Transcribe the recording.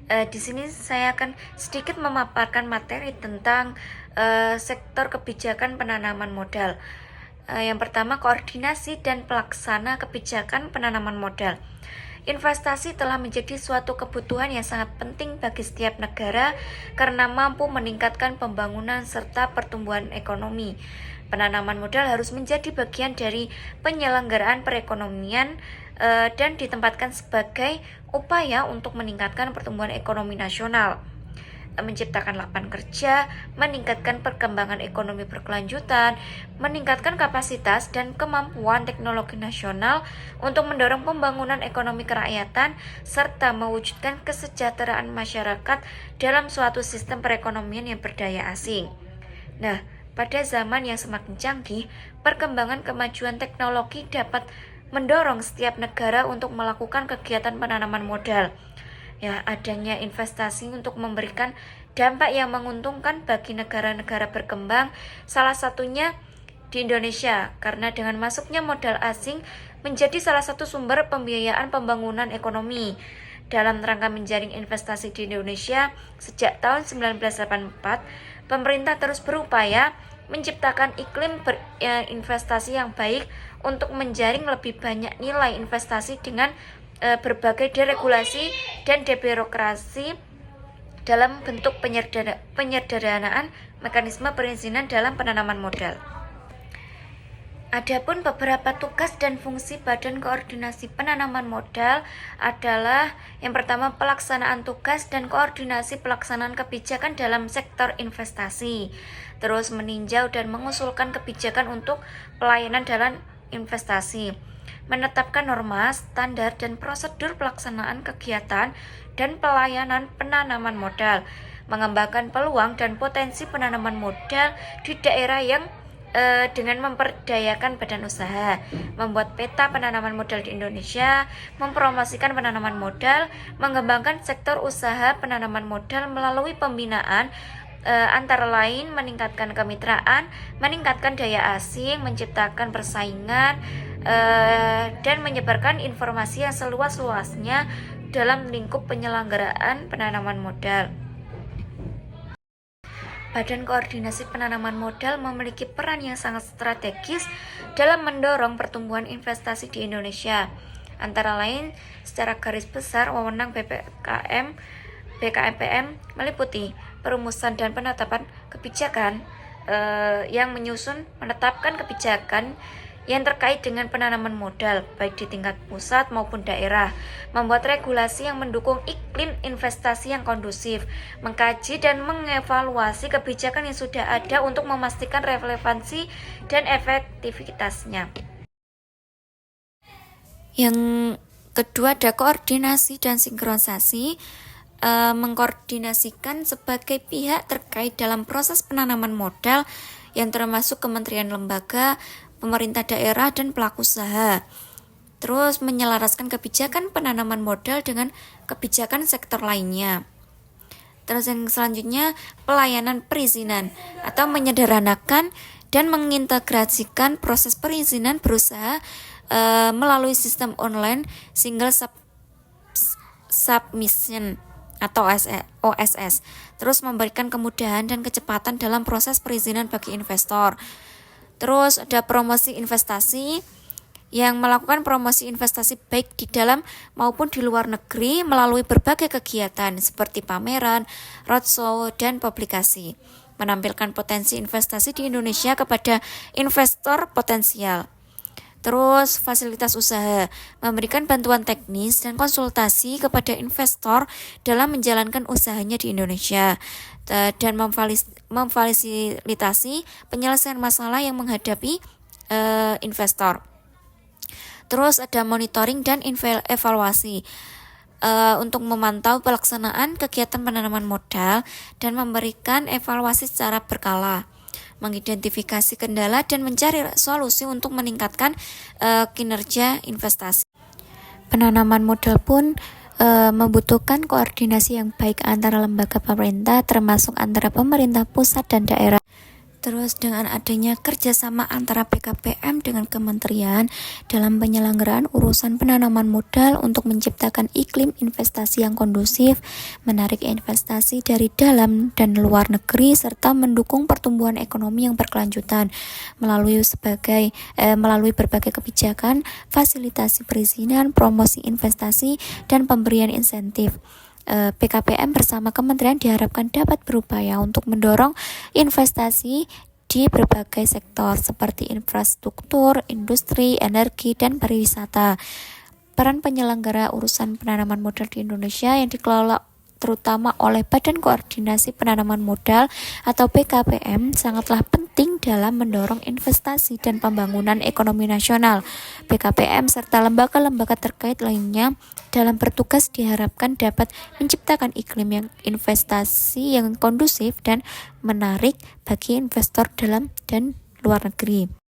Di sini saya akan sedikit memaparkan materi tentang sektor kebijakan penanaman modal. Yang pertama, koordinasi dan pelaksana kebijakan penanaman modal. Investasi telah menjadi suatu kebutuhan yang sangat penting bagi setiap negara karena mampu meningkatkan pembangunan serta pertumbuhan ekonomi. Penanaman modal harus menjadi bagian dari penyelenggaraan perekonomian dan ditempatkan sebagai upaya untuk meningkatkan pertumbuhan ekonomi nasional, menciptakan lapangan kerja, meningkatkan perkembangan ekonomi berkelanjutan, meningkatkan kapasitas dan kemampuan teknologi nasional untuk mendorong pembangunan ekonomi kerakyatan, serta mewujudkan kesejahteraan masyarakat dalam suatu sistem perekonomian yang berdaya asing. Nah, pada zaman yang semakin canggih, perkembangan kemajuan teknologi dapat mendorong setiap negara untuk melakukan kegiatan penanaman modal. Ya, adanya investasi untuk memberikan dampak yang menguntungkan bagi negara-negara berkembang, salah satunya di Indonesia, karena dengan masuknya modal asing menjadi salah satu sumber pembiayaan pembangunan ekonomi. Dalam rangka menjaring investasi di Indonesia, sejak tahun 1984, pemerintah terus berupaya menciptakan iklim berinvestasi yang baik untuk menjaring lebih banyak nilai investasi dengan berbagai deregulasi dan debirokrasi dalam bentuk penyederhanaan mekanisme perizinan dalam penanaman modal. Adapun beberapa tugas dan fungsi Badan Koordinasi Penanaman Modal adalah yang pertama, pelaksanaan tugas dan koordinasi pelaksanaan kebijakan dalam sektor investasi. Terus meninjau dan mengusulkan kebijakan untuk pelayanan dalam investasi. Menetapkan norma, standar, dan prosedur pelaksanaan kegiatan dan pelayanan penanaman modal. Mengembangkan peluang dan potensi penanaman modal di daerah yang dengan memperdayakan badan usaha, membuat peta penanaman modal di Indonesia, mempromosikan penanaman modal, mengembangkan sektor usaha penanaman modal melalui pembinaan, antara lain meningkatkan kemitraan, meningkatkan daya asing, menciptakan persaingan, dan menyebarkan informasi yang seluas-luasnya dalam lingkup penyelenggaraan penanaman modal. Badan Koordinasi Penanaman Modal memiliki peran yang sangat strategis dalam mendorong pertumbuhan investasi di Indonesia. Antara lain, secara garis besar, wewenang BKPM meliputi perumusan dan penetapan kebijakan yang menetapkan kebijakan yang terkait dengan penanaman modal, baik di tingkat pusat maupun daerah, membuat regulasi yang mendukung iklim investasi yang kondusif, mengkaji dan mengevaluasi kebijakan yang sudah ada untuk memastikan relevansi dan efektivitasnya. Yang kedua ada koordinasi dan sinkronisasi, mengkoordinasikan sebagai pihak terkait dalam proses penanaman modal yang termasuk kementerian lembaga, pemerintah daerah, dan pelaku usaha. Terus menyelaraskan kebijakan penanaman modal dengan kebijakan sektor lainnya. Terus yang selanjutnya, pelayanan perizinan atau menyederhanakan dan mengintegrasikan proses perizinan berusaha melalui sistem online single submission atau OSS. Terus memberikan kemudahan dan kecepatan dalam proses perizinan bagi investor. Terus ada promosi investasi, yang melakukan promosi investasi baik di dalam maupun di luar negeri melalui berbagai kegiatan seperti pameran, roadshow, dan publikasi. Menampilkan potensi investasi di Indonesia kepada investor potensial. Terus fasilitas usaha, memberikan bantuan teknis dan konsultasi kepada investor dalam menjalankan usahanya di Indonesia, dan memfasilitasi penyelesaian masalah yang menghadapi investor. Terus ada monitoring dan evaluasi untuk memantau pelaksanaan kegiatan penanaman modal dan memberikan evaluasi secara berkala, mengidentifikasi kendala dan mencari solusi untuk meningkatkan kinerja investasi. Penanaman modal pun membutuhkan koordinasi yang baik antara lembaga pemerintah, termasuk antara pemerintah pusat dan daerah. Terus dengan adanya kerjasama antara BKPM dengan kementerian dalam penyelenggaraan urusan penanaman modal untuk menciptakan iklim investasi yang kondusif, menarik investasi dari dalam dan luar negeri, serta mendukung pertumbuhan ekonomi yang berkelanjutan melalui berbagai kebijakan, fasilitasi perizinan, promosi investasi, dan pemberian insentif. BKPM bersama kementerian diharapkan dapat berupaya untuk mendorong investasi di berbagai sektor seperti infrastruktur, industri, energi, dan pariwisata. Peran penyelenggara urusan penanaman modal di Indonesia yang dikelola terutama oleh Badan Koordinasi Penanaman Modal atau BKPM sangatlah penting dalam mendorong investasi dan pembangunan ekonomi nasional. BKPM serta lembaga-lembaga terkait lainnya dalam bertugas diharapkan dapat menciptakan iklim yang investasi yang kondusif dan menarik bagi investor dalam dan luar negeri.